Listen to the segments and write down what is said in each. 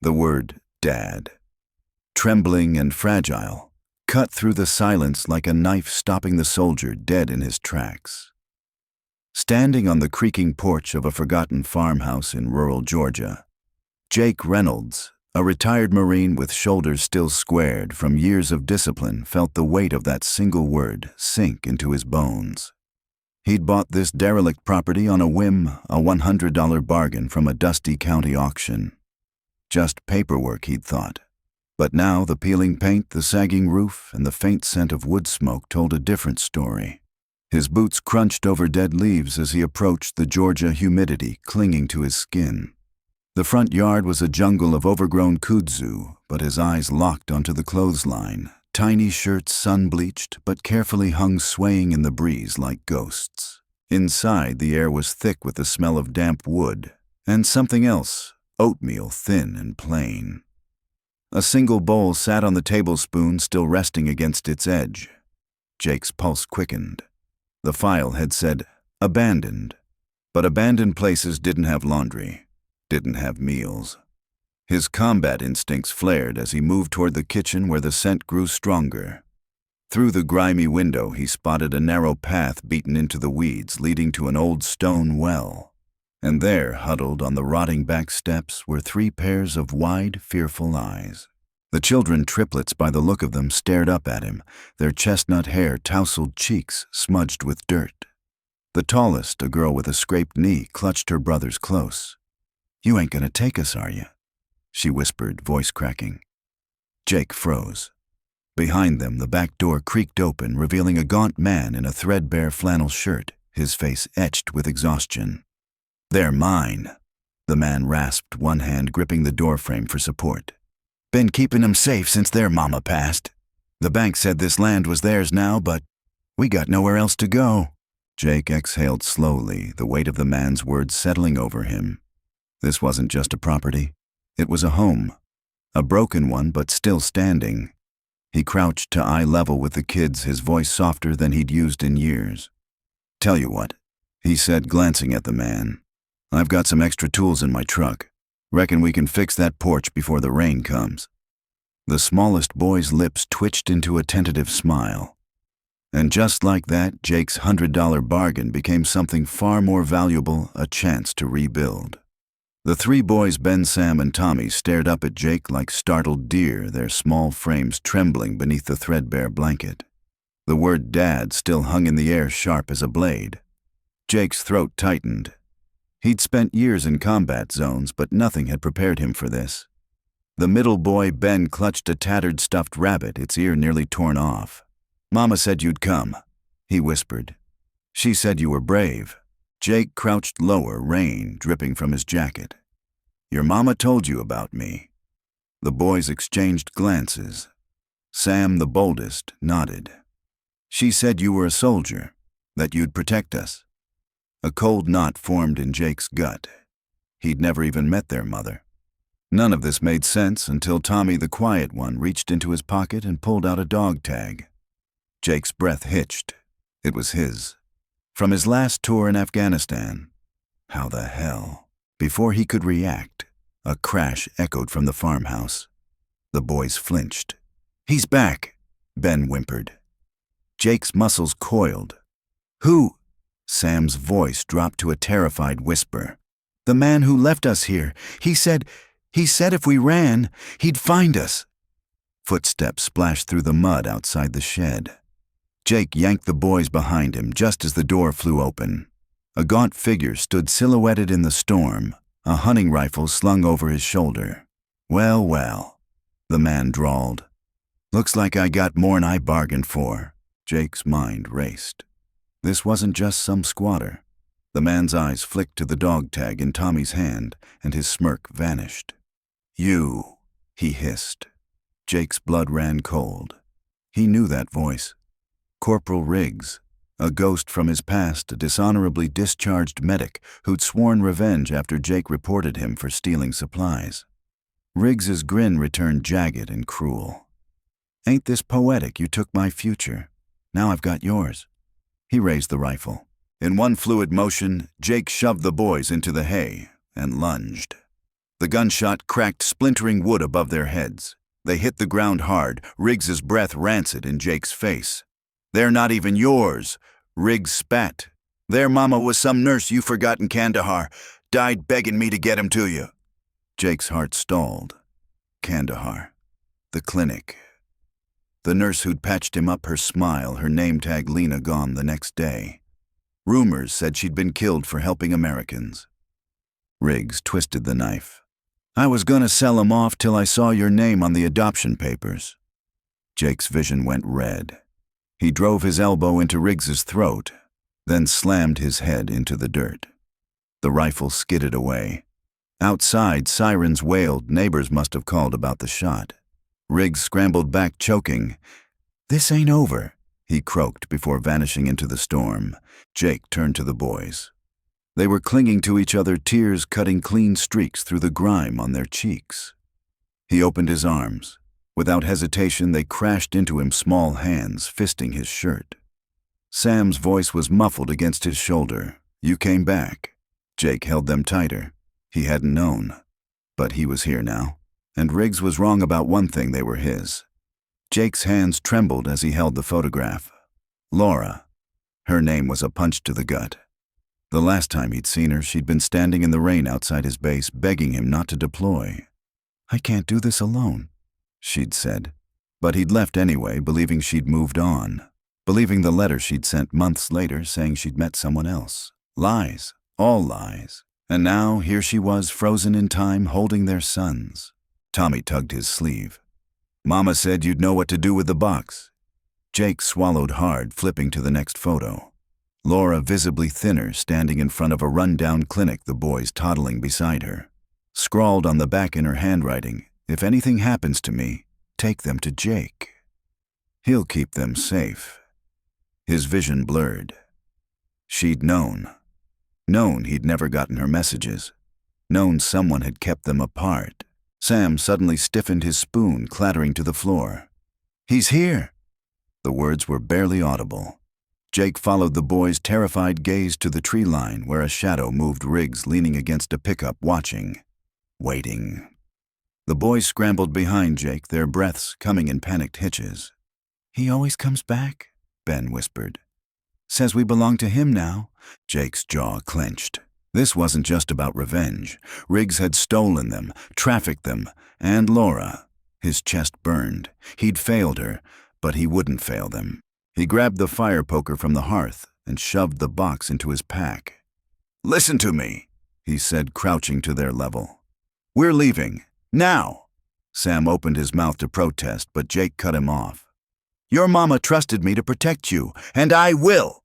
The word Dad, trembling and fragile, cut through the silence like a knife, stopping the soldier dead in his tracks. Standing on the creaking porch of a forgotten farmhouse in rural Georgia, Jake Reynolds, a retired Marine with shoulders still squared from years of discipline, felt the weight of that single word sink into his bones. He'd bought this derelict property on a whim, a $100 bargain from a dusty county auction. Just paperwork, he'd thought. But now the peeling paint, the sagging roof, and the faint scent of wood smoke told a different story. His boots crunched over dead leaves as he approached the Georgia humidity clinging to his skin. The front yard was a jungle of overgrown kudzu, but his eyes locked onto the clothesline, tiny shirts sun-bleached but carefully hung swaying in the breeze like ghosts. Inside, the air was thick with the smell of damp wood, and something else, oatmeal, thin and plain. A single bowl sat on the tablespoon, still resting against its edge. Jake's pulse quickened. The file had said, abandoned. But abandoned places didn't have laundry, didn't have meals. His combat instincts flared as he moved toward the kitchen, where the scent grew stronger. Through the grimy window, he spotted a narrow path beaten into the weeds, leading to an old stone well. And there, huddled on the rotting back steps, were 3 pairs of wide, fearful eyes. The children triplets, by the look of them, stared up at him, their chestnut hair, tousled cheeks smudged with dirt. The tallest, a girl with a scraped knee, clutched her brothers close. "You ain't gonna take us, are you?" she whispered, voice cracking. Jake froze. Behind them, the back door creaked open, revealing a gaunt man in a threadbare flannel shirt, his face etched with exhaustion. "They're mine," the man rasped, one hand gripping the doorframe for support. "Been keeping them safe since their mama passed. The bank said this land was theirs now, but we got nowhere else to go." Jake exhaled slowly, the weight of the man's words settling over him. This wasn't just a property. It was a home. A broken one, but still standing. He crouched to eye level with the kids, his voice softer than he'd used in years. "Tell you what," he said, glancing at the man. "I've got some extra tools in my truck. Reckon we can fix that porch before the rain comes." The smallest boy's lips twitched into a tentative smile. And just like that, Jake's $100 bargain became something far more valuable, a chance to rebuild. The 3 boys, Ben, Sam, and Tommy, stared up at Jake like startled deer, their small frames trembling beneath the threadbare blanket. The word Dad still hung in the air, sharp as a blade. Jake's throat tightened. He'd spent years in combat zones, but nothing had prepared him for this. The middle boy, Ben, clutched a tattered stuffed rabbit, its ear nearly torn off. "Mama said you'd come," he whispered. "She said you were brave." Jake crouched lower, rain dripping from his jacket. "Your mama told you about me." The boys exchanged glances. Sam, the boldest, nodded. "She said you were a soldier, that you'd protect us." A cold knot formed in Jake's gut. He'd never even met their mother. None of this made sense until Tommy, the quiet one, reached into his pocket and pulled out a dog tag. Jake's breath hitched. It was his. From his last tour in Afghanistan. How the hell? Before he could react, a crash echoed from the farmhouse. The boys flinched. "He's back," Ben whimpered. Jake's muscles coiled. "Who?" Sam's voice dropped to a terrified whisper. "The man who left us here. He said if we ran, he'd find us." Footsteps splashed through the mud outside the shed. Jake yanked the boys behind him just as the door flew open. A gaunt figure stood silhouetted in the storm, a hunting rifle slung over his shoulder. "Well, well," the man drawled. "Looks like I got more'n I bargained for." Jake's mind raced. This wasn't just some squatter. The man's eyes flicked to the dog tag in Tommy's hand, and his smirk vanished. "You," he hissed. Jake's blood ran cold. He knew that voice. Corporal Riggs, a ghost from his past, a dishonorably discharged medic who'd sworn revenge after Jake reported him for stealing supplies. Riggs's grin returned jagged and cruel. "Ain't this poetic? You took my future. Now I've got yours." He raised the rifle. In one fluid motion, Jake shoved the boys into the hay and lunged. The gunshot cracked splintering wood above their heads. They hit the ground hard, Riggs's breath rancid in Jake's face. "They're not even yours," Riggs spat. "Their mama was some nurse you forgot in Kandahar. Died begging me to get him to you." Jake's heart stalled. Kandahar. The clinic. The nurse who'd patched him up, her smile, her name tag Lena gone the next day. Rumors said she'd been killed for helping Americans. Riggs twisted the knife. "I was gonna sell him off till I saw your name on the adoption papers." Jake's vision went red. He drove his elbow into Riggs's throat, then slammed his head into the dirt. The rifle skidded away. Outside, sirens wailed. Neighbors must have called about the shot. Riggs scrambled back, choking. "This ain't over," he croaked before vanishing into the storm. Jake turned to the boys. They were clinging to each other, tears cutting clean streaks through the grime on their cheeks. He opened his arms. Without hesitation, they crashed into him, small hands fisting his shirt. Sam's voice was muffled against his shoulder. "You came back." Jake held them tighter. He hadn't known. But he was here now. And Riggs was wrong about one thing: they were his. Jake's hands trembled as he held the photograph. Laura. Her name was a punch to the gut. The last time he'd seen her, she'd been standing in the rain outside his base, begging him not to deploy. "I can't do this alone," she'd said. But he'd left anyway, believing she'd moved on. Believing the letter she'd sent months later saying she'd met someone else. Lies. All lies. And now, here she was, frozen in time, holding their sons. Tommy tugged his sleeve. "Mama said you'd know what to do with the box." Jake swallowed hard, flipping to the next photo. Laura, visibly thinner, standing in front of a run-down clinic, the boys toddling beside her. Scrawled on the back in her handwriting, "If anything happens to me, take them to Jake. He'll keep them safe." His vision blurred. She'd known. Known he'd never gotten her messages. Known someone had kept them apart. Sam suddenly stiffened, his spoon clattering to the floor. "He's here!" The words were barely audible. Jake followed the boy's terrified gaze to the tree line where a shadow moved, Riggs leaning against a pickup, watching. Waiting. The boys scrambled behind Jake, their breaths coming in panicked hitches. "He always comes back," Ben whispered. "Says we belong to him now." Jake's jaw clenched. This wasn't just about revenge. Riggs had stolen them, trafficked them, and Laura. His chest burned. He'd failed her, but he wouldn't fail them. He grabbed the fire poker from the hearth and shoved the box into his pack. "Listen to me," he said, crouching to their level. "We're leaving. Now." Sam opened his mouth to protest, but Jake cut him off. "Your mama trusted me to protect you, and I will."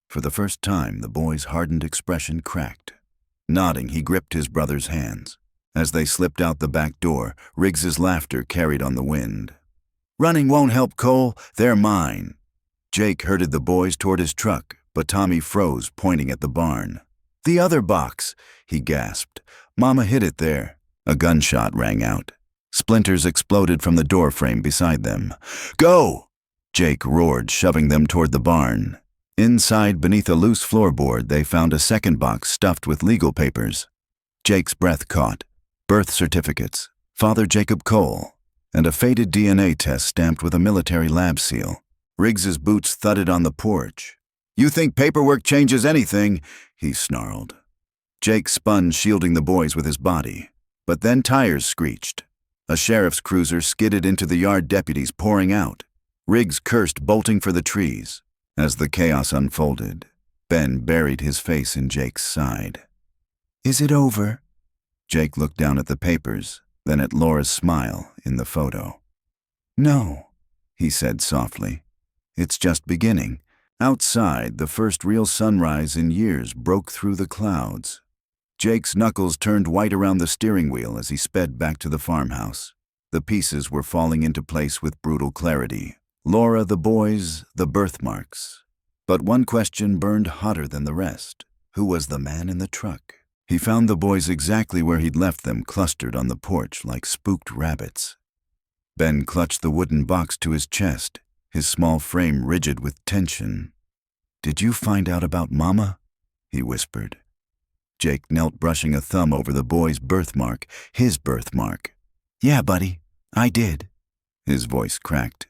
For the first time, the boy's hardened expression cracked. Nodding, he gripped his brother's hands. As they slipped out the back door, Riggs's laughter carried on the wind. "Running won't help, Cole. They're mine." Jake herded the boys toward his truck, but Tommy froze, pointing at the barn. "The other box," he gasped. "Mama hid it there." A gunshot rang out. Splinters exploded from the doorframe beside them. "Go!" Jake roared, shoving them toward the barn. Inside, beneath a loose floorboard, they found a second box stuffed with legal papers. Jake's breath caught. Birth certificates, Father Jacob Cole, and a faded DNA test stamped with a military lab seal. Riggs's boots thudded on the porch. "You think paperwork changes anything?" he snarled. Jake spun, shielding the boys with his body. But then tires screeched. A sheriff's cruiser skidded into the yard, deputies pouring out. Riggs cursed, bolting for the trees. As the chaos unfolded, Ben buried his face in Jake's side. "Is it over?" Jake looked down at the papers, then at Laura's smile in the photo. "No," he said softly. "It's just beginning." Outside, the first real sunrise in years broke through the clouds. Jake's knuckles turned white around the steering wheel as he sped back to the farmhouse. The pieces were falling into place with brutal clarity. Laura, the boys, the birthmarks. But one question burned hotter than the rest. Who was the man in the truck? He found the boys exactly where he'd left them, clustered on the porch like spooked rabbits. Ben clutched the wooden box to his chest, his small frame rigid with tension. "Did you find out about Mama?" he whispered. Jake knelt, brushing a thumb over the boy's birthmark, his birthmark. "Yeah, buddy, I did." His voice cracked.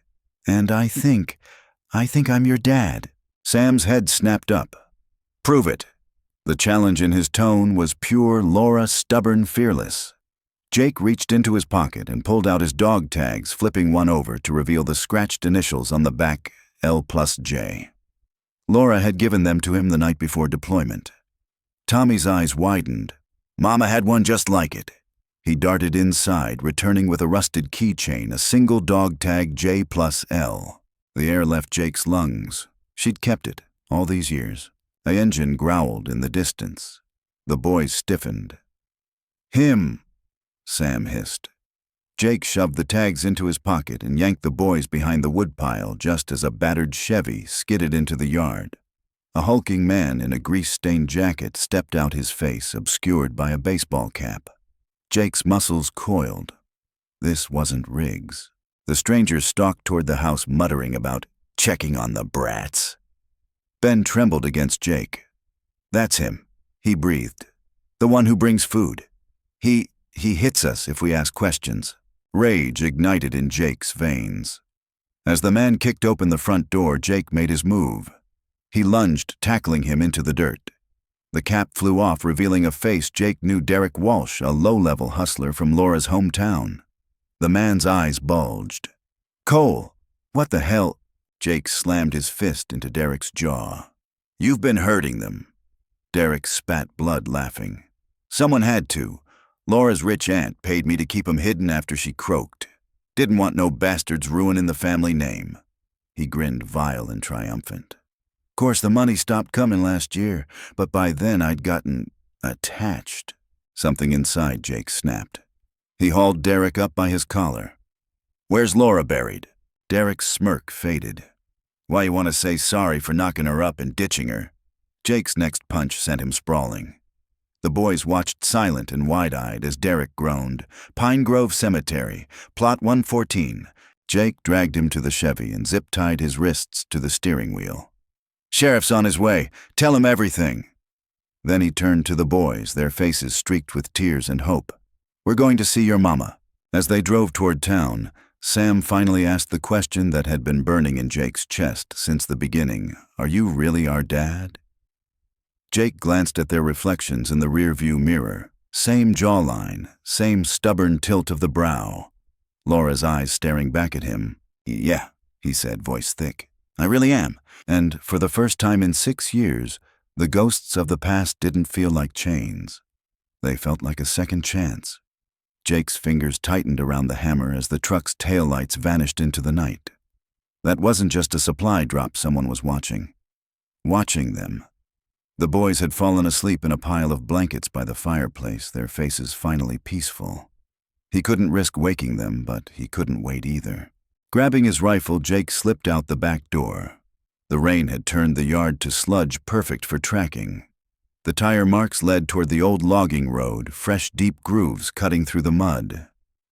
"And I think I'm your dad." Sam's head snapped up. "Prove it." The challenge in his tone was pure Laura, stubborn, fearless. Jake reached into his pocket and pulled out his dog tags, flipping one over to reveal the scratched initials on the back, L+J. Laura had given them to him the night before deployment. Tommy's eyes widened. "Mama had one just like it." He darted inside, returning with a rusted keychain, a single dog tag J+L. The air left Jake's lungs. She'd kept it all these years. An engine growled in the distance. The boys stiffened. "Him," Sam hissed. Jake shoved the tags into his pocket and yanked the boys behind the woodpile just as a battered Chevy skidded into the yard. A hulking man in a grease-stained jacket stepped out, his face obscured by a baseball cap. Jake's muscles coiled. This wasn't Riggs. The stranger stalked toward the house, muttering about checking on the brats. Ben trembled against Jake. "That's him," he breathed. "The one who brings food. He hits us if we ask questions." Rage ignited in Jake's veins. As the man kicked open the front door, Jake made his move. He lunged, tackling him into the dirt. The cap flew off, revealing a face Jake knew: Derek Walsh, a low-level hustler from Laura's hometown. The man's eyes bulged. "Cole, what the hell?" Jake slammed his fist into Derek's jaw. "You've been hurting them." Derek spat blood, laughing. "Someone had to. Laura's rich aunt paid me to keep him hidden after she croaked. Didn't want no bastards ruining the family name." He grinned, vile and triumphant. "Course the money stopped coming last year, but by then I'd gotten attached." Something inside Jake snapped. He hauled Derek up by his collar. "Where's Laura buried?" Derek's smirk faded. "Why you want to say sorry for knocking her up and ditching her?" Jake's next punch sent him sprawling. The boys watched silent and wide-eyed as Derek groaned. "Pine Grove Cemetery, Plot 114. Jake dragged him to the Chevy and zip-tied his wrists to the steering wheel. "Sheriff's on his way. Tell him everything." Then he turned to the boys, their faces streaked with tears and hope. "We're going to see your mama." As they drove toward town, Sam finally asked the question that had been burning in Jake's chest since the beginning. "Are you really our dad?" Jake glanced at their reflections in the rearview mirror. Same jawline, same stubborn tilt of the brow. Laura's eyes staring back at him. "Yeah," he said, voice thick. "I really am." And for the first time in 6 years, the ghosts of the past didn't feel like chains. They felt like a second chance. Jake's fingers tightened around the hammer as the truck's taillights vanished into the night. That wasn't just a supply drop someone was watching. Watching them. The boys had fallen asleep in a pile of blankets by the fireplace, their faces finally peaceful. He couldn't risk waking them, but he couldn't wait either. Grabbing his rifle, Jake slipped out the back door. The rain had turned the yard to sludge, perfect for tracking. The tire marks led toward the old logging road, fresh, deep grooves cutting through the mud.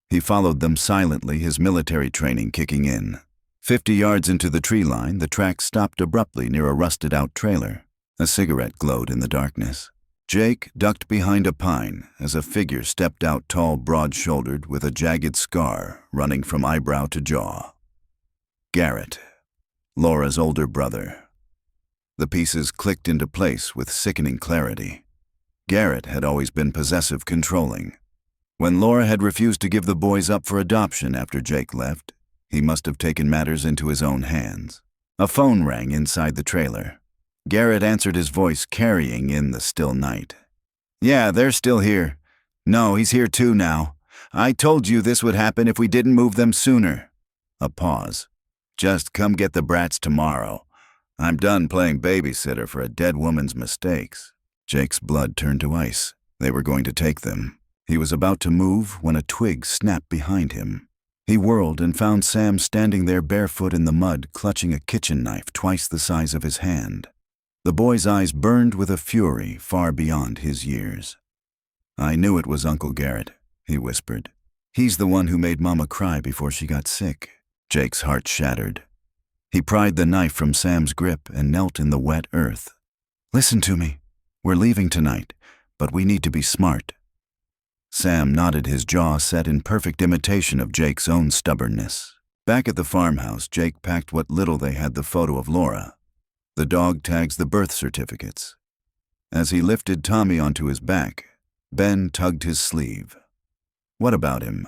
He followed them silently, his military training kicking in. 50 yards into the tree line, the track stopped abruptly near a rusted-out trailer. A cigarette glowed in the darkness. Jake ducked behind a pine as a figure stepped out, tall, broad-shouldered, with a jagged scar running from eyebrow to jaw. Garrett, Laura's older brother. The pieces clicked into place with sickening clarity. Garrett had always been possessive, controlling. When Laura had refused to give the boys up for adoption after Jake left, he must have taken matters into his own hands. A phone rang inside the trailer. Garrett answered, his voice carrying in the still night. "Yeah, they're still here. No, he's here too now. I told you this would happen if we didn't move them sooner." A pause. "Just come get the brats tomorrow. I'm done playing babysitter for a dead woman's mistakes." Jake's blood turned to ice. They were going to take them. He was about to move when a twig snapped behind him. He whirled and found Sam standing there barefoot in the mud, clutching a kitchen knife twice the size of his hand. The boy's eyes burned with a fury far beyond his years. "I knew it was Uncle Garrett," he whispered. "He's the one who made Mama cry before she got sick." Jake's heart shattered. He pried the knife from Sam's grip and knelt in the wet earth. "Listen to me. We're leaving tonight. but we need to be smart." Sam nodded, his jaw set in perfect imitation of Jake's own stubbornness. Back at the farmhouse, Jake packed what little they had: the photo of Laura, the dog tags, the birth certificates. As he lifted Tommy onto his back, Ben tugged his sleeve. "What about him?"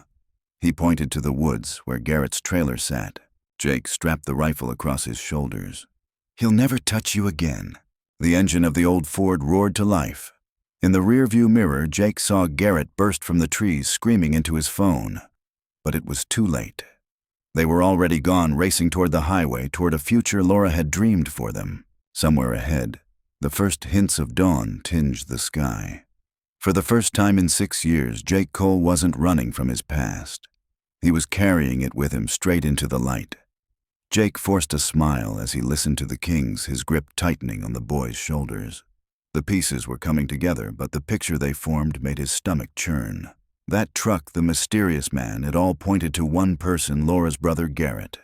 He pointed to the woods where Garrett's trailer sat. Jake strapped the rifle across his shoulders. "He'll never touch you again." The engine of the old Ford roared to life. In the rearview mirror, Jake saw Garrett burst from the trees, screaming into his phone. But it was too late. They were already gone, racing toward the highway, toward a future Laura had dreamed for them. Somewhere ahead, the first hints of dawn tinged the sky. For the first time in 6 years, Jake Cole wasn't running from his past. He was carrying it with him straight into the light. Jake forced a smile as he listened to the Kings, his grip tightening on the boy's shoulders. The pieces were coming together, but the picture they formed made his stomach churn. That truck, the mysterious man, it all pointed to one person: Laura's brother Garrett.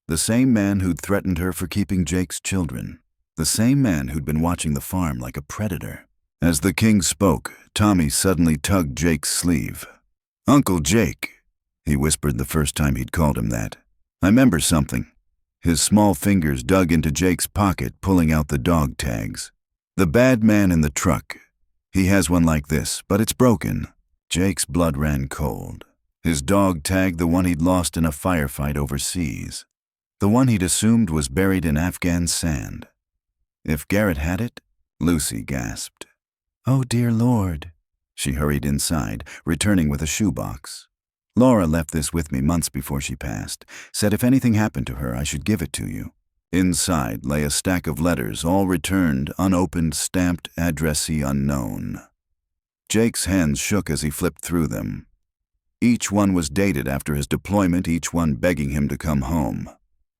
The same man who'd threatened her for keeping Jake's children. The same man who'd been watching the farm like a predator. As the King spoke, Tommy suddenly tugged Jake's sleeve. "Uncle Jake," he whispered the first time he'd called him that. "I remember something." His small fingers dug into Jake's pocket, pulling out the dog tags. "The bad man in the truck. He has one like this, but it's broken." Jake's blood ran cold. His dog tag, the one he'd lost in a firefight overseas. The one he'd assumed was buried in Afghan sand. If Garrett had it? Lucy gasped. "Oh, dear Lord." She hurried inside, returning with a shoebox. "Laura left this with me months before she passed. Said if anything happened to her, I should give it to you." Inside lay a stack of letters, all returned, unopened, stamped, addressee unknown. Jake's hands shook as he flipped through them. Each one was dated after his deployment, each one begging him to come home.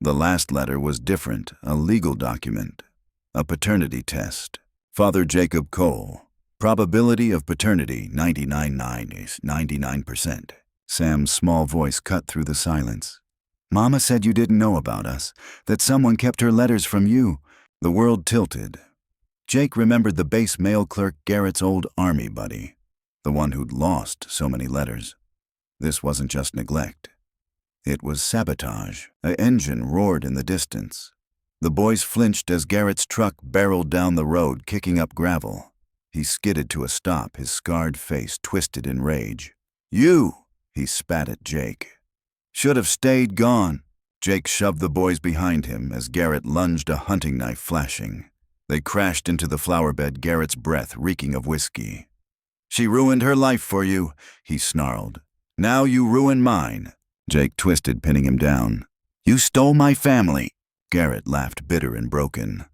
The last letter was different, a legal document. A paternity test. Father Jacob Cole. Probability of paternity 99%. Sam's small voice cut through the silence. "Mama said you didn't know about us, that someone kept her letters from you." The world tilted. Jake remembered the base mail clerk, Garrett's old army buddy, the one who'd lost so many letters. This wasn't just neglect. It was sabotage. An engine roared in the distance. The boys flinched as Garrett's truck barreled down the road, kicking up gravel. He skidded to a stop, his scarred face twisted in rage. "You!" he spat at Jake. "Should have stayed gone." Jake shoved the boys behind him as Garrett lunged, a hunting knife flashing. They crashed into the flower bed, Garrett's breath reeking of whiskey. "She ruined her life for you," he snarled. "Now you ruin mine." Jake twisted, pinning him down. "You stole my family." Garrett laughed, bitter and broken.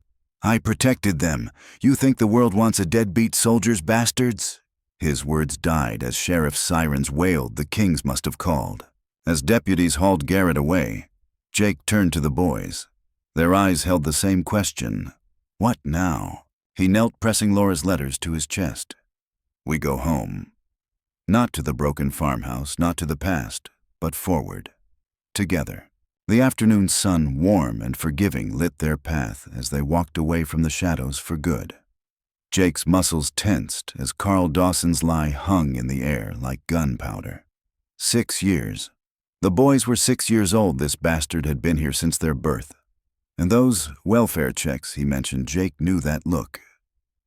"I protected them. You think the world wants a deadbeat soldiers, bastards?" His words died as sheriff's sirens wailed. The Kings must have called. As deputies hauled Garrett away, Jake turned to the boys. Their eyes held the same question. What now? He knelt, pressing Laura's letters to his chest. "We go home. Not to the broken farmhouse, not to the past, but forward. Together." The afternoon sun, warm and forgiving, lit their path as they walked away from the shadows for good. Jake's muscles tensed as Carl Dawson's lie hung in the air like gunpowder. 6 years. The boys were 6 years old. This bastard had been here since their birth. And those welfare checks he mentioned, Jake knew that look.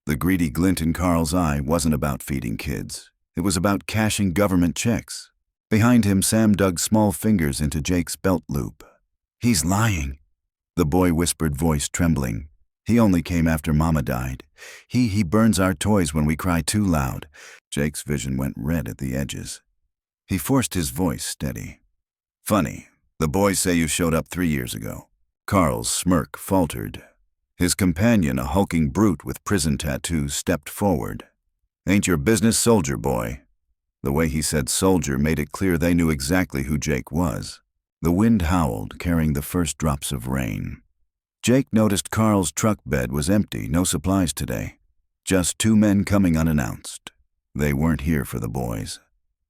The greedy glint in Carl's eye wasn't about feeding kids. It was about cashing government checks. Behind him, Sam dug small fingers into Jake's belt loop. "He's lying," the boy whispered, voice trembling. "He only came after Mama died. He burns our toys when we cry too loud." Jake's vision went red at the edges. He forced his voice steady. "Funny, the boys say you showed up 3 years ago." Carl's smirk faltered. His companion, a hulking brute with prison tattoos, stepped forward. "Ain't your business, soldier boy." The way he said soldier made it clear they knew exactly who Jake was. The wind howled, carrying the first drops of rain. Jake noticed Carl's truck bed was empty, no supplies today. Just 2 men coming unannounced. They weren't here for the boys.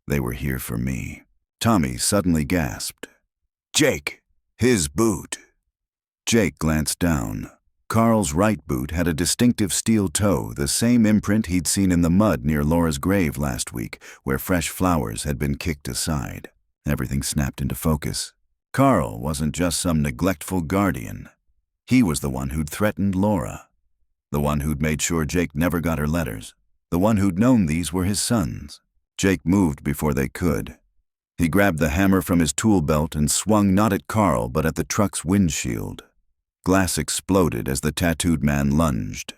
They were here for me. Tommy suddenly gasped. "Jake! His boot!" Jake glanced down. Carl's right boot had a distinctive steel toe, the same imprint he'd seen in the mud near Laura's grave last week, where fresh flowers had been kicked aside. Everything snapped into focus. Carl wasn't just some neglectful guardian. He was the one who'd threatened Laura. The one who'd made sure Jake never got her letters. The one who'd known these were his sons. Jake moved before they could. He grabbed the hammer from his tool belt and swung not at Carl but at the truck's windshield. Glass exploded as the tattooed man lunged.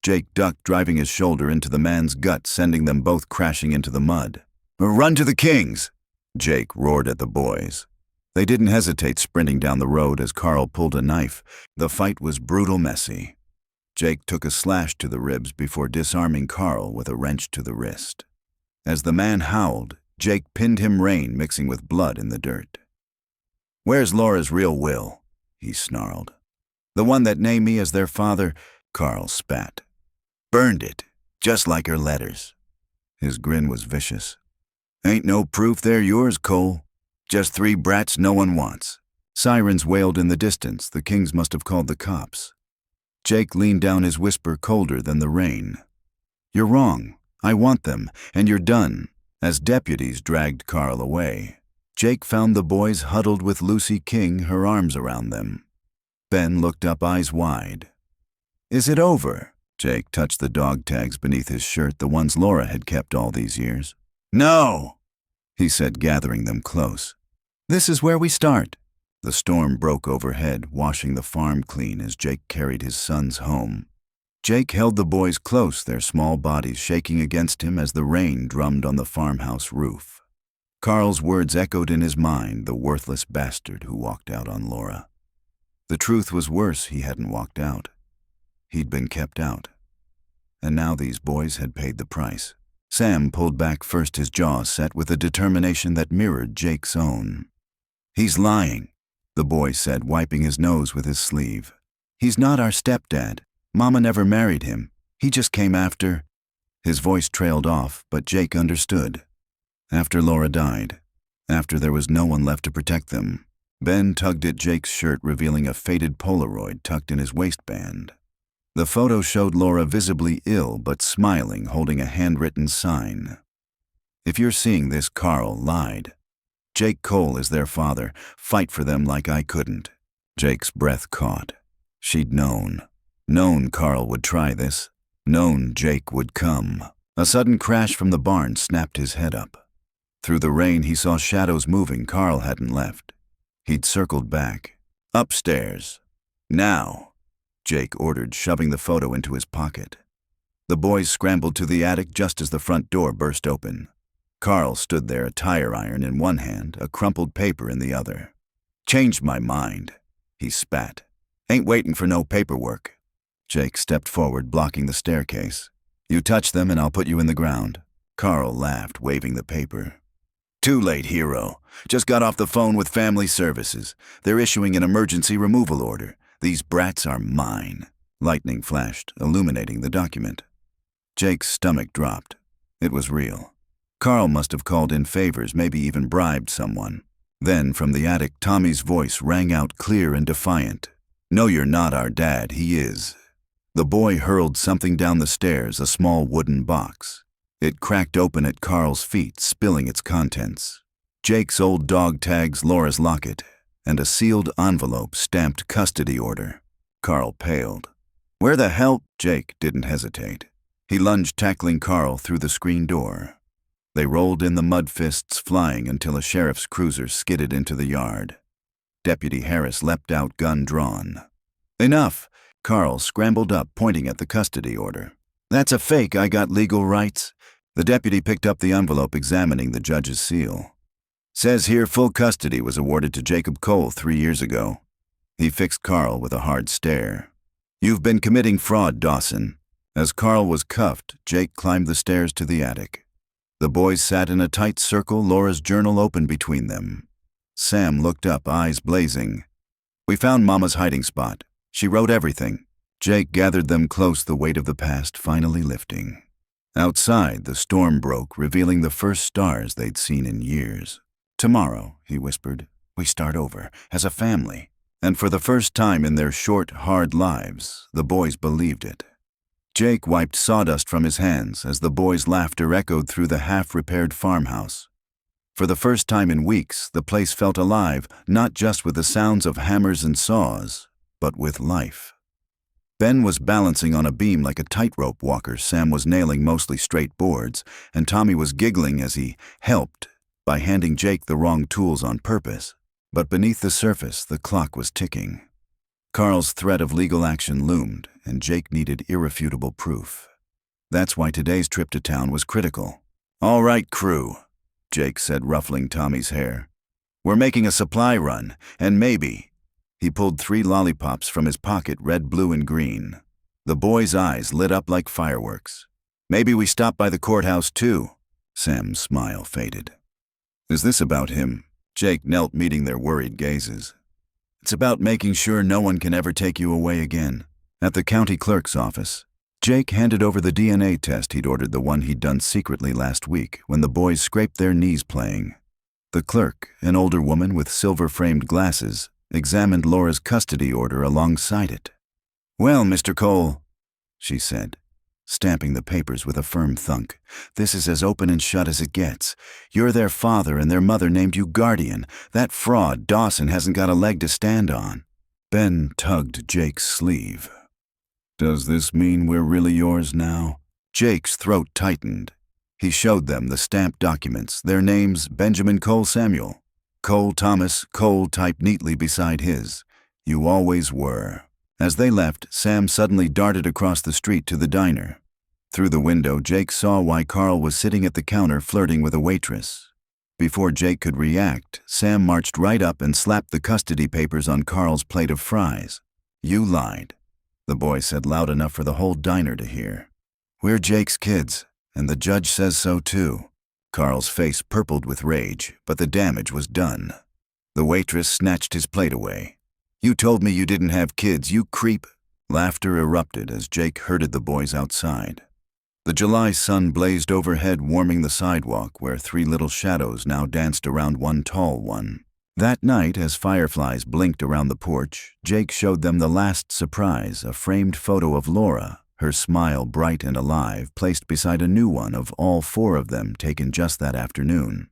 Jake ducked, driving his shoulder into the man's gut, sending them both crashing into the mud. "Run to the Kings!" Jake roared at the boys. They didn't hesitate, sprinting down the road as Carl pulled a knife. The fight was brutal, messy. Jake took a slash to the ribs before disarming Carl with a wrench to the wrist. As the man howled, Jake pinned him, rain mixing with blood in the dirt. "Where's Laura's real will?" he snarled. "The one that named me as their father," Carl spat. "Burned it, just like her letters." His grin was vicious. "Ain't no proof they're yours, Cole. Just 3 brats no one wants." Sirens wailed in the distance. The Kings must have called the cops. Jake leaned down, his whisper colder than the rain. "You're wrong. I want them, and you're done." As deputies dragged Carl away, Jake found the boys huddled with Lucy King, her arms around them. Ben looked up, eyes wide. "Is it over?" Jake touched the dog tags beneath his shirt, the ones Laura had kept all these years. "No," he said, gathering them close. "This is where we start." The storm broke overhead, washing the farm clean as Jake carried his sons home. Jake held the boys close, their small bodies shaking against him as the rain drummed on the farmhouse roof. Carl's words echoed in his mind, the worthless bastard who walked out on Laura. The truth was worse, he hadn't walked out. He'd been kept out. And now these boys had paid the price. Sam pulled back first, his jaw set with a determination that mirrored Jake's own. "He's lying," the boy said, wiping his nose with his sleeve. "He's not our stepdad. Mama never married him. He just came after—" His voice trailed off, but Jake understood. After Laura died. After there was no one left to protect them. Ben tugged at Jake's shirt, revealing a faded Polaroid tucked in his waistband. The photo showed Laura visibly ill but smiling, holding a handwritten sign. "If you're seeing this, Carl lied. Jake Cole is their father. Fight for them like I couldn't." Jake's breath caught. She'd known. Known Carl would try this. Known Jake would come. A sudden crash from the barn snapped his head up. Through the rain he saw shadows moving. Carl hadn't left. He'd circled back. "Upstairs. Now," Jake ordered, shoving the photo into his pocket. The boys scrambled to the attic just as the front door burst open. Carl stood there, a tire iron in one hand, a crumpled paper in the other. "Changed my mind," he spat. "Ain't waiting for no paperwork." Jake stepped forward, blocking the staircase. "You touch them and I'll put you in the ground." Carl laughed, waving the paper. "Too late, hero. Just got off the phone with Family Services. They're issuing an emergency removal order. These brats are mine." Lightning flashed, illuminating the document. Jake's stomach dropped. It was real. Carl must have called in favors, maybe even bribed someone. Then, from the attic, Tommy's voice rang out clear and defiant. "No, you're not our dad. He is." The boy hurled something down the stairs, a small wooden box. It cracked open at Carl's feet, spilling its contents. Jake's old dog tags, Laura's locket, and a sealed envelope stamped custody order. Carl paled. "Where the hell?" Jake didn't hesitate. He lunged, tackling Carl through the screen door. They rolled in, the mud fists flying, until a sheriff's cruiser skidded into the yard. Deputy Harris leapt out, gun drawn. "Enough!" Carl scrambled up, pointing at the custody order. "That's a fake. I got legal rights." The deputy picked up the envelope, examining the judge's seal. "Says here full custody was awarded to Jacob Cole 3 years ago." He fixed Carl with a hard stare. "You've been committing fraud, Dawson." As Carl was cuffed, Jake climbed the stairs to the attic. The boys sat in a tight circle, Laura's journal open between them. Sam looked up, eyes blazing. "We found Mama's hiding spot. She wrote everything." Jake gathered them close, the weight of the past finally lifting. Outside, the storm broke, revealing the first stars they'd seen in years. "Tomorrow," he whispered, "we start over, as a family. And for the first time in their short, hard lives, the boys believed it. Jake wiped sawdust from his hands as the boys' laughter echoed through the half-repaired farmhouse. For the first time in weeks, the place felt alive, not just with the sounds of hammers and saws, but with life. Ben was balancing on a beam like a tightrope walker. Sam was nailing mostly straight boards, and Tommy was giggling as he helped by handing Jake the wrong tools on purpose. But beneath the surface, the clock was ticking. Carl's threat of legal action loomed, and Jake needed irrefutable proof. That's why today's trip to town was critical. "All right, crew," Jake said, ruffling Tommy's hair. "We're making a supply run, and maybe—" He pulled 3 lollipops from his pocket, red, blue, and green. The boys' eyes lit up like fireworks. "Maybe we stop by the courthouse, too." Sam's smile faded. "Is this about him?" Jake knelt, meeting their worried gazes. "It's about making sure no one can ever take you away again." At the county clerk's office, Jake handed over the DNA test he'd ordered, the one he'd done secretly last week when the boys scraped their knees playing. The clerk, an older woman with silver-framed glasses, examined Laura's custody order alongside it. "Well, Mr. Cole," she said, stamping the papers with a firm thunk, "this is as open and shut as it gets. You're their father, and their mother named you guardian. That fraud, Dawson, hasn't got a leg to stand on." Ben tugged Jake's sleeve. "Does this mean we're really yours now?" Jake's throat tightened. He showed them the stamped documents, their names Benjamin Cole Samuel. Cole Thomas, Cole typed neatly beside his. "You always were." As they left, Sam suddenly darted across the street to the diner. Through the window, Jake saw why Carl was sitting at the counter flirting with a waitress. Before Jake could react, Sam marched right up and slapped the custody papers on Carl's plate of fries. "You lied," the boy said loud enough for the whole diner to hear. "We're Jake's kids, and the judge says so too." Carl's face purpled with rage, but the damage was done. The waitress snatched his plate away. "You told me you didn't have kids, you creep." Laughter erupted as Jake herded the boys outside. The July sun blazed overhead, warming the sidewalk where 3 little shadows now danced around one tall one. That night, as fireflies blinked around the porch, Jake showed them the last surprise, a framed photo of Laura, her smile bright and alive, placed beside a new one of all 4 of them taken just that afternoon.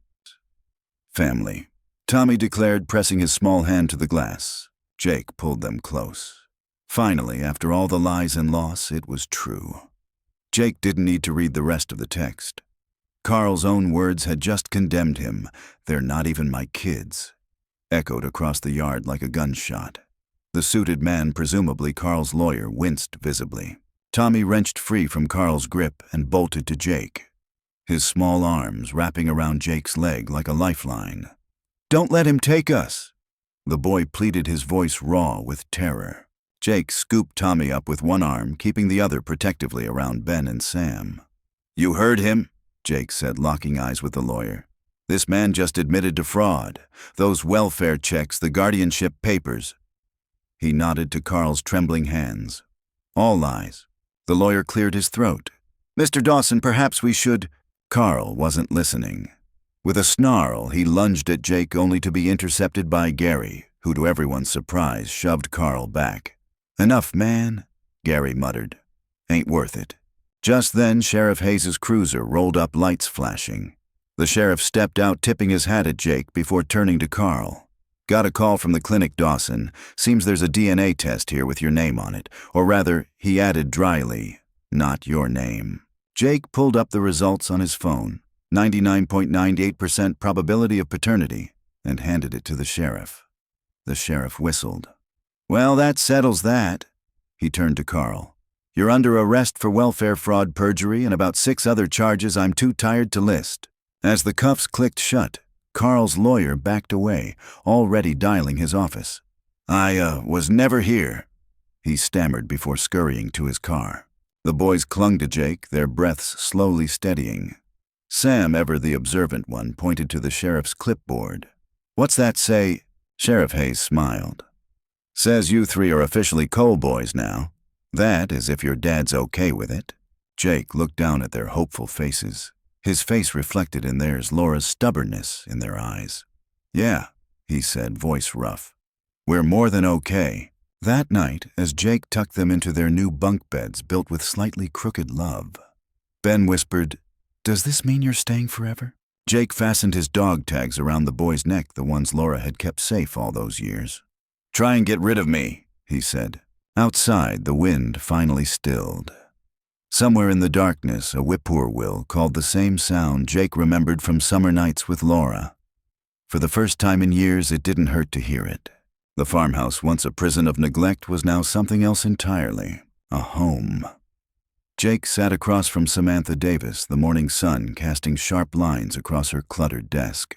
"Family," Tommy declared, pressing his small hand to the glass. Jake pulled them close. Finally, after all the lies and loss, it was true. Jake didn't need to read the rest of the text. Carl's own words had just condemned him. "They're not even my kids," echoed across the yard like a gunshot. The suited man, presumably Carl's lawyer, winced visibly. Tommy wrenched free from Carl's grip and bolted to Jake, his small arms wrapping around Jake's leg like a lifeline. "Don't let him take us," the boy pleaded, his voice raw with terror. Jake scooped Tommy up with one arm, keeping the other protectively around Ben and Sam. "You heard him," Jake said, locking eyes with the lawyer. "This man just admitted to fraud. Those welfare checks, the guardianship papers." He nodded to Carl's trembling hands. "All lies." The lawyer cleared his throat. "Mr. Dawson, perhaps we should—" Carl wasn't listening. With a snarl, he lunged at Jake, only to be intercepted by Gary, who, to everyone's surprise, shoved Carl back. "Enough, man," Gary muttered. "Ain't worth it." Just then, Sheriff Hayes's cruiser rolled up, lights flashing. The sheriff stepped out, tipping his hat at Jake before turning to Carl. "Got a call from the clinic, Dawson. Seems there's a DNA test here with your name on it. Or rather," he added dryly, "not your name." Jake pulled up the results on his phone, 99.98% probability of paternity, and handed it to the sheriff. The sheriff whistled. "Well, that settles that." He turned to Carl. "You're under arrest for welfare fraud, perjury, and about 6 other charges I'm too tired to list." As the cuffs clicked shut, Carl's lawyer backed away, already dialing his office. I was never here," he stammered before scurrying to his car. The boys clung to Jake, their breaths slowly steadying. Sam, ever the observant one, pointed to the sheriff's clipboard. "What's that say?" Sheriff Hayes smiled. "Says you 3 are officially Cole boys now. That is if your dad's okay with it." Jake looked down at their hopeful faces. His face reflected in theirs Laura's stubbornness in their eyes. "Yeah," he said, voice rough. We're more than okay. That night, as Jake tucked them into their new bunk beds built with slightly crooked love, Ben whispered, "Does this mean you're staying forever?" Jake fastened his dog tags around the boy's neck, the ones Laura had kept safe all those years. "Try and get rid of me," he said. Outside, the wind finally stilled. Somewhere in the darkness, a whippoorwill called the same sound Jake remembered from summer nights with Laura. For the first time in years, it didn't hurt to hear it. The farmhouse, once a prison of neglect, was now something else entirely, a home. Jake sat across from Samantha Davis, the morning sun casting sharp lines across her cluttered desk.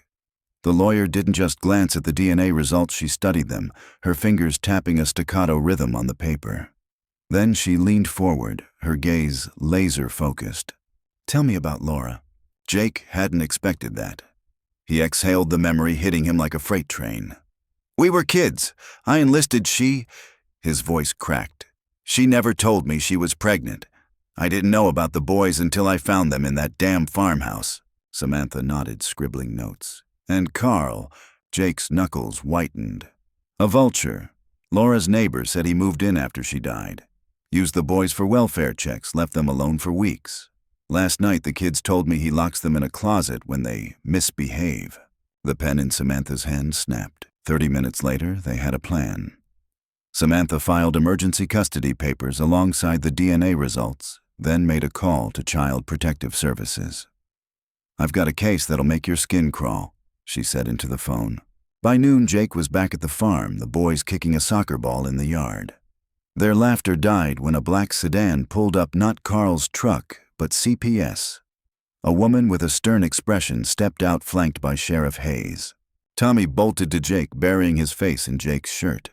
The lawyer didn't just glance at the DNA results, she studied them, her fingers tapping a staccato rhythm on the paper. Then she leaned forward, her gaze laser-focused. "Tell me about Laura." Jake hadn't expected that. He exhaled, the memory hitting him like a freight train. "We were kids. I enlisted. His voice cracked. "She never told me she was pregnant. I didn't know about the boys until I found them in that damn farmhouse." Samantha nodded, scribbling notes. "And Carl," Jake's knuckles whitened. "A vulture. Laura's neighbor said he moved in after she died. Used the boys for welfare checks, left them alone for weeks. Last night the kids told me he locks them in a closet when they misbehave." The pen in Samantha's hand snapped. 30 minutes later, they had a plan. Samantha filed emergency custody papers alongside the DNA results, then made a call to Child Protective Services. "I've got a case that'll make your skin crawl," she said into the phone. By noon, Jake was back at the farm, the boys kicking a soccer ball in the yard. Their laughter died when a black sedan pulled up, not Carl's truck, but CPS. A woman with a stern expression stepped out, flanked by Sheriff Hayes. Tommy bolted to Jake, burying his face in Jake's shirt.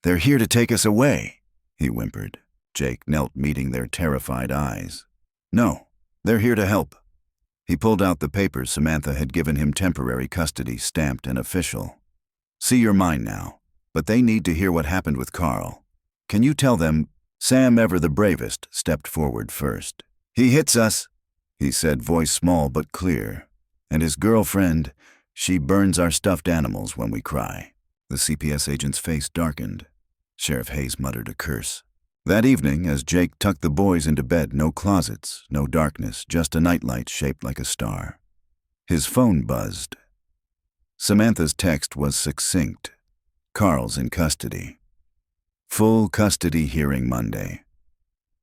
"They're here to take us away," he whimpered. Jake knelt, meeting their terrified eyes. "No, they're here to help." He pulled out the papers Samantha had given him, temporary custody, stamped and official. "See, you're mine now, but they need to hear what happened with Carl. Can you tell them?" Sam, ever the bravest, stepped forward first. "He hits us," he said, voice small but clear. "And his girlfriend, she burns our stuffed animals when we cry." The CPS agent's face darkened. Sheriff Hayes muttered a curse. That evening, as Jake tucked the boys into bed, no closets, no darkness, just a nightlight shaped like a star. His phone buzzed. Samantha's text was succinct. "Carl's in custody. Full custody hearing Monday.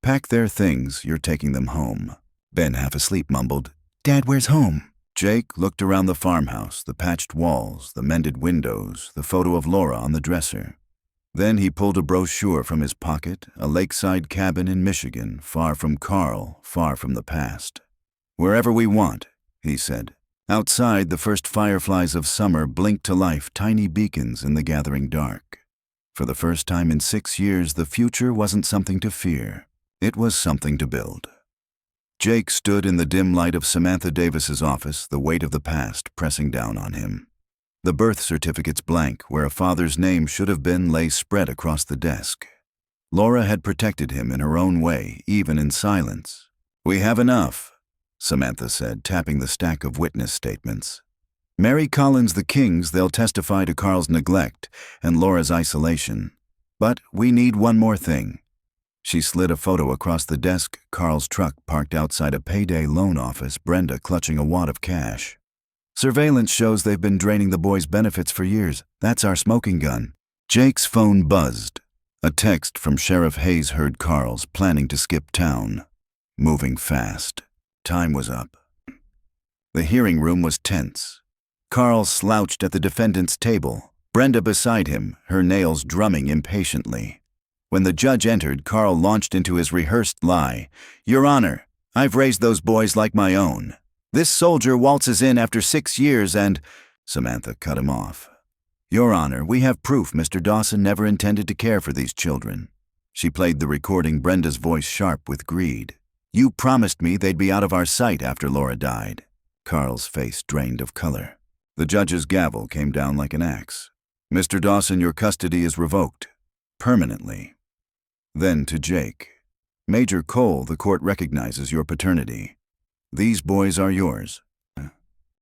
Pack their things, you're taking them home." Ben, half asleep, mumbled, "Dad, where's home?" Jake looked around the farmhouse, the patched walls, the mended windows, the photo of Laura on the dresser. Then he pulled a brochure from his pocket, a lakeside cabin in Michigan, far from Carl, far from the past. "Wherever we want," he said. Outside, the first fireflies of summer blinked to life, tiny beacons in the gathering dark. For the first time in 6 years, the future wasn't something to fear. It was something to build. Jake stood in the dim light of Samantha Davis's office, the weight of the past pressing down on him. The birth certificate's blank, where a father's name should have been, lay spread across the desk. Laura had protected him in her own way, even in silence. "We have enough," Samantha said, tapping the stack of witness statements. "Mary Collins the Kings, they'll testify to Carl's neglect and Laura's isolation. But we need one more thing." She slid a photo across the desk, Carl's truck parked outside a payday loan office, Brenda clutching a wad of cash. "Surveillance shows they've been draining the boys' benefits for years. That's our smoking gun." Jake's phone buzzed. A text from Sheriff Hayes heard Carl's, planning to skip town. Moving fast. Time was up. The hearing room was tense. Carl slouched at the defendant's table, Brenda beside him, her nails drumming impatiently. When the judge entered, Carl launched into his rehearsed lie. "Your Honor, I've raised those boys like my own. This soldier waltzes in after 6 years and—" Samantha cut him off. "Your Honor, we have proof Mr. Dawson never intended to care for these children." She played the recording, Brenda's voice sharp with greed. "You promised me they'd be out of our sight after Laura died." Carl's face drained of color. The judge's gavel came down like an axe. "Mr. Dawson, your custody is revoked. Permanently." Then to Jake. "Major Cole, the court recognizes your paternity. These boys are yours."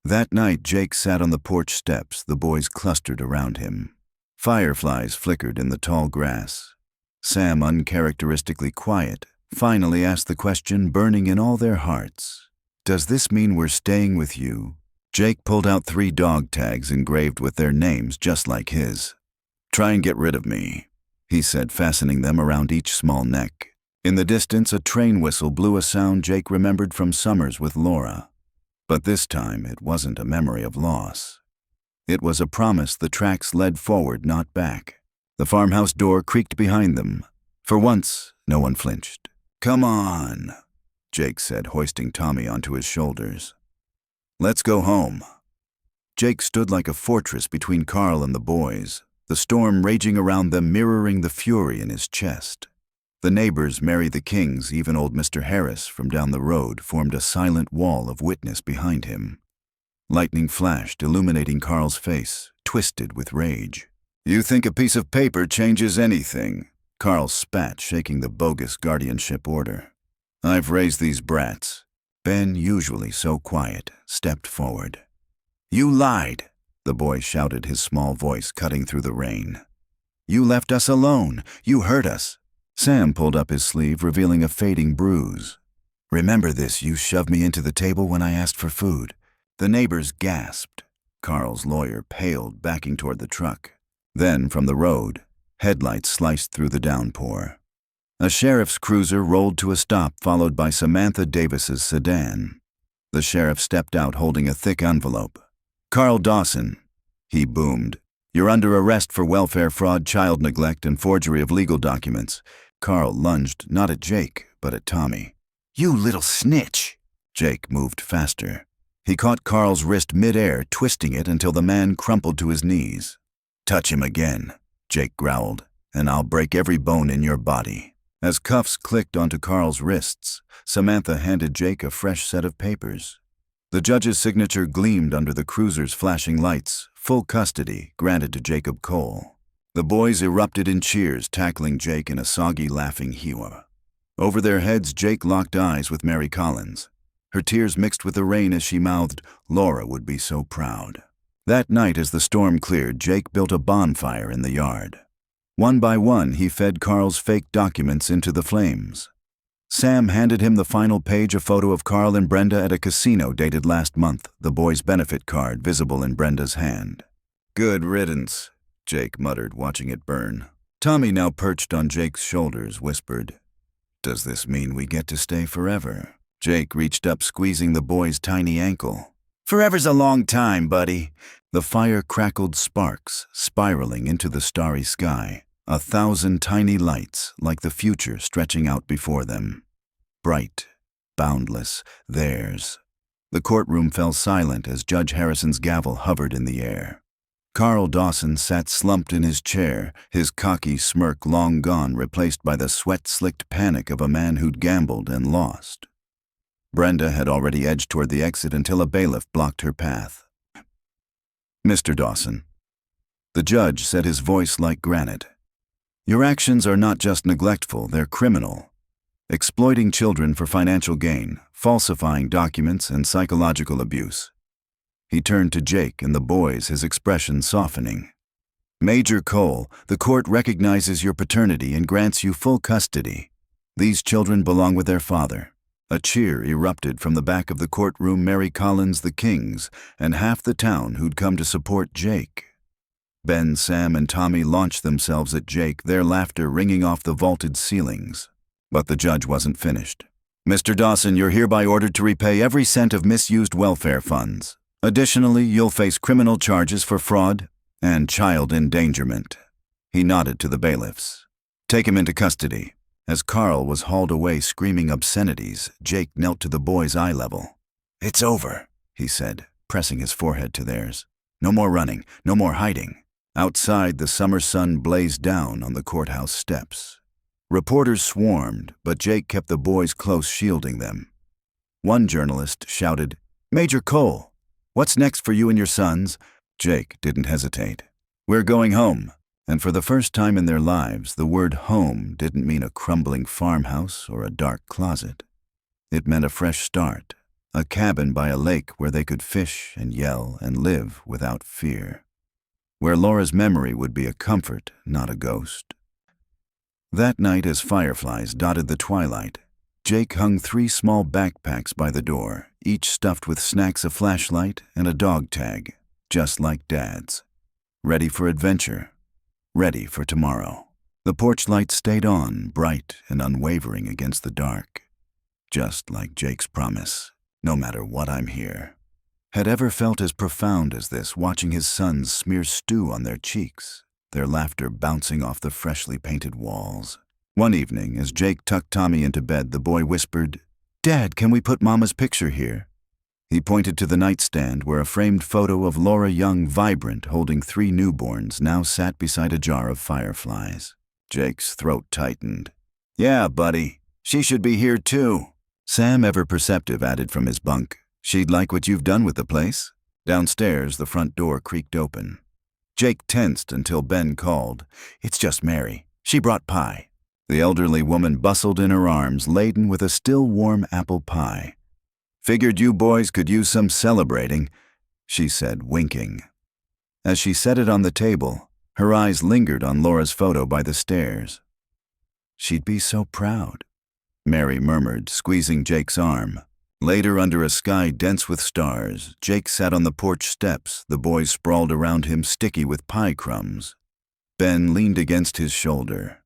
That night, Jake sat on the porch steps, the boys clustered around him. Fireflies flickered in the tall grass. Sam, uncharacteristically quiet, finally asked the question burning in all their hearts. "Does this mean we're staying with you?" Jake pulled out 3 dog tags engraved with their names just like his. "Try and get rid of me," he said, fastening them around each small neck. In the distance, a train whistle blew a sound Jake remembered from summers with Laura. But this time, it wasn't a memory of loss. It was a promise the tracks led forward, not back. The farmhouse door creaked behind them. For once, no one flinched. "Come on," Jake said, hoisting Tommy onto his shoulders. "Let's go home." Jake stood like a fortress between Carl and the boys, the storm raging around them mirroring the fury in his chest. The neighbors, Mary the Kings, even old Mr. Harris from down the road, formed a silent wall of witness behind him. Lightning flashed, illuminating Carl's face, twisted with rage. "You think a piece of paper changes anything?" Carl spat, shaking the bogus guardianship order. "I've raised these brats." Ben, usually so quiet, stepped forward. "You lied," the boy shouted, his small voice cutting through the rain. "You left us alone. You hurt us." Sam pulled up his sleeve, revealing a fading bruise. "Remember this, you shoved me into the table when I asked for food." The neighbors gasped. Carl's lawyer paled, backing toward the truck. Then, from the road, headlights sliced through the downpour. A sheriff's cruiser rolled to a stop, followed by Samantha Davis's sedan. The sheriff stepped out, holding a thick envelope. "Carl Dawson," he boomed. "You're under arrest for welfare fraud, child neglect, and forgery of legal documents." Carl lunged, not at Jake, but at Tommy. "You little snitch!" Jake moved faster. He caught Carl's wrist mid-air, twisting it until the man crumpled to his knees. "Touch him again," Jake growled, "and I'll break every bone in your body." As cuffs clicked onto Carl's wrists, Samantha handed Jake a fresh set of papers. The judge's signature gleamed under the cruiser's flashing lights. Full custody granted to Jacob Cole. The boys erupted in cheers, tackling Jake in a soggy, laughing hewa. Over their heads, Jake locked eyes with Mary Collins. Her tears mixed with the rain as she mouthed, "Laura would be so proud." That night, as the storm cleared, Jake built a bonfire in the yard. One by one, he fed Carl's fake documents into the flames. Sam handed him the final page, a photo of Carl and Brenda at a casino dated last month, the boy's benefit card visible in Brenda's hand. "Good riddance," Jake muttered, watching it burn. Tommy, now perched on Jake's shoulders, whispered, "Does this mean we get to stay forever?" Jake reached up, squeezing the boy's tiny ankle. "Forever's a long time, buddy." The fire crackled sparks, spiraling into the starry sky, 1,000 tiny lights like the future stretching out before them. Bright, boundless, theirs. The courtroom fell silent as Judge Harrison's gavel hovered in the air. Carl Dawson sat slumped in his chair, his cocky smirk long gone, replaced by the sweat-slicked panic of a man who'd gambled and lost. Brenda had already edged toward the exit until a bailiff blocked her path. "Mr. Dawson." The judge said, his voice like granite. "Your actions are not just neglectful, they're criminal. Exploiting children for financial gain, falsifying documents, and psychological abuse." He turned to Jake and the boys, his expression softening. "Major Cole, the court recognizes your paternity and grants you full custody. These children belong with their father." A cheer erupted from the back of the courtroom. Mary Collins, the Kings, and half the town who'd come to support Jake. Ben, Sam, and Tommy launched themselves at Jake, their laughter ringing off the vaulted ceilings. But the judge wasn't finished. "Mr. Dawson, you're hereby ordered to repay every cent of misused welfare funds. Additionally, you'll face criminal charges for fraud and child endangerment." He nodded to the bailiffs. "Take him into custody." As Carl was hauled away screaming obscenities, Jake knelt to the boys' eye level. "It's over," he said, pressing his forehead to theirs. "No more running, no more hiding." Outside, the summer sun blazed down on the courthouse steps. Reporters swarmed, but Jake kept the boys close, shielding them. One journalist shouted, "Major Cole, what's next for you and your sons?" Jake didn't hesitate. "We're going home." And for the first time in their lives, the word home didn't mean a crumbling farmhouse or a dark closet. It meant a fresh start, a cabin by a lake where they could fish and yell and live without fear. where Laura's memory would be a comfort, not a ghost. That night, as fireflies dotted the twilight, Jake hung 3 small backpacks by the door, each stuffed with snacks, a flashlight, and a dog tag, just like Dad's. Ready for adventure, ready for tomorrow. The porch light stayed on, bright and unwavering against the dark, just like Jake's promise, no matter what, I'm here. Had ever felt as profound as this, watching his sons smear stew on their cheeks, their laughter bouncing off the freshly painted walls. One evening, as Jake tucked Tommy into bed, the boy whispered, "Dad, can we put Mama's picture here?" He pointed to the nightstand where a framed photo of Laura Young, vibrant, holding 3 newborns, now sat beside a jar of fireflies. Jake's throat tightened. "Yeah, buddy, she should be here too." Sam, ever perceptive, added from his bunk, "She'd like what you've done with the place." Downstairs, the front door creaked open. Jake tensed until Ben called, "It's just Mary. She brought pie." The elderly woman bustled in her arms, laden with a still warm apple pie. "Figured you boys could use some celebrating," she said, winking. As she set it on the table, her eyes lingered on Laura's photo by the stairs. "She'd be so proud," Mary murmured, squeezing Jake's arm. Later, under a sky dense with stars, Jake sat on the porch steps, the boys sprawled around him, sticky with pie crumbs. Ben leaned against his shoulder.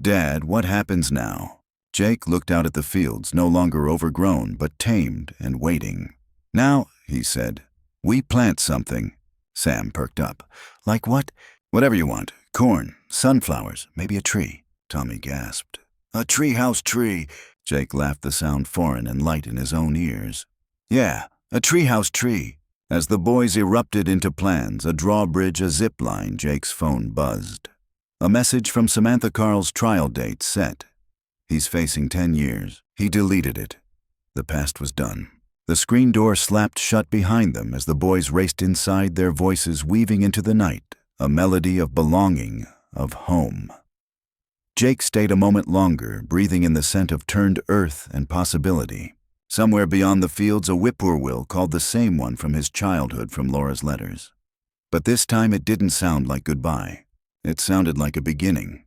"Dad, what happens now?" Jake looked out at the fields, no longer overgrown, but tamed and waiting. "Now," he said, "we plant something." Sam perked up. "Like what?" "Whatever you want. Corn, sunflowers, maybe a tree," Tommy gasped. "A treehouse tree." Jake laughed, the sound foreign and light in his own ears. "Yeah, a treehouse tree." As the boys erupted into plans, a drawbridge, a zip line, Jake's phone buzzed. A message from Samantha Carl's trial date set. He's facing 10 years. He deleted it. The past was done. The screen door slapped shut behind them as the boys raced inside, their voices weaving into the night, a melody of belonging, of home. Jake stayed a moment longer, breathing in the scent of turned earth and possibility. Somewhere beyond the fields, a whippoorwill called the same one from his childhood, from Laura's letters. But this time it didn't sound like goodbye. It sounded like a beginning.